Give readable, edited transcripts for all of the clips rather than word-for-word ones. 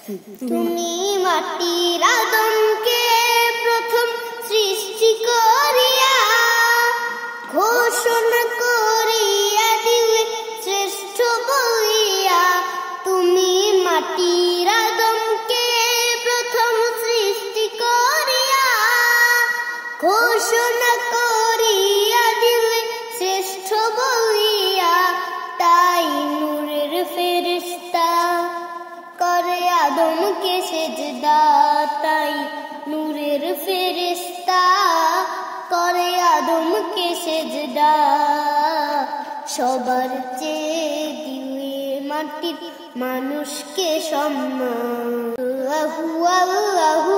তুমি মাটির আদমকে প্রথম সৃষ্টি করিয়া ঘোষণা করিয়া দিলে শ্রেষ্ঠ বলিয়া। তুমি মাটির আদমকে প্রথম সৃষ্টি করিয়া ঘোষণা করিয়া দিলে শ্রেষ্ঠ বলিয়া। তাই নূরের ফেরেশতা করে আদমকে সেজদা, তাই নূরের ফেরেশতা করে আদমকে সেজদা। সবার চেয়ে দিলে মাটির মানুষকে সম্মান। আল্লাহু আল্লাহু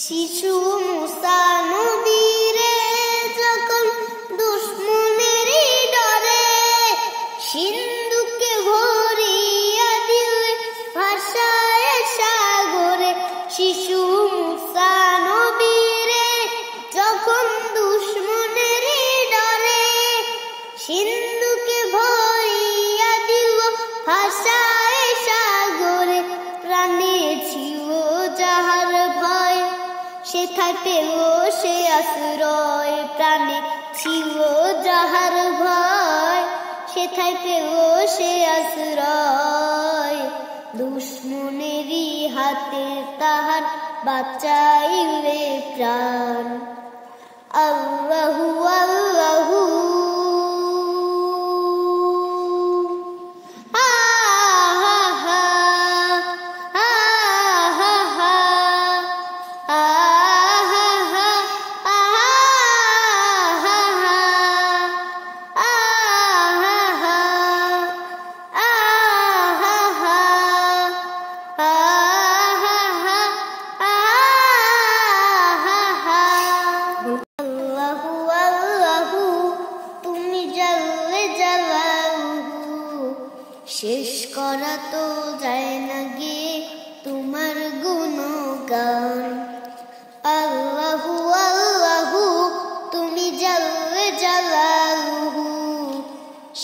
শিশু মুসা নবীরে যখন দুশ্মনেরই ডরে সিন্ধুকে ভরিয়া দিলে ভাষায় সাগরে। শিশু মুসা নবীরে যখন দুশ্মনেরই ডরে সিন্ধুকে ভরিয়া দিল ভাষায় সাগরে। প্রাণে ছিল যাহার ভয় সেথায় পেল সে আশ্রয়। প্রাণে ছিল যাহার ভয় সেথায় পেল সে আশ্রয়। দুশ্মনেরই হাতে তাহার বাঁচাইলে প্রাণ। আল্লাহু আল্লাহু শেষ করা তো যায় না গে তোমার গুণগান। আল্লাহু আল্লাহু তুমি জাল্লে জালালুহু।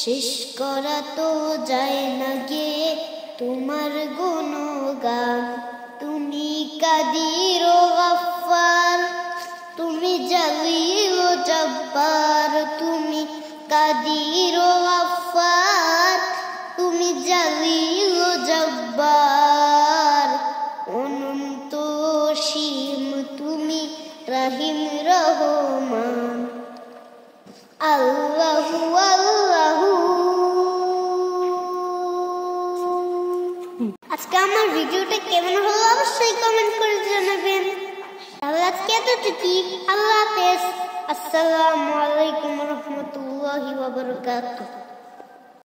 শেষ করা তো যায় না গে তোমার গুণগান। তুমি কাদির ও গফফার, তুমি জালিল ও জব্বার। তুমি কাদির ও গফফার, তুমি জালিল ও জব্বার। অনন্ত অসীম তুমি রহিম রহমান। আল্লাহু আল্লাহু। আজকে আমার ভিডিওটা কেমন হলো অবশ্যই কমেন্ট করে জানাবেন। তাহলে আজকে এতটুকুই। আল্লাহ হাফেজ। আসসালামু আলাইকুম ওয়া রাহমাতুল্লাহি ওয়া বারাকাতুহু।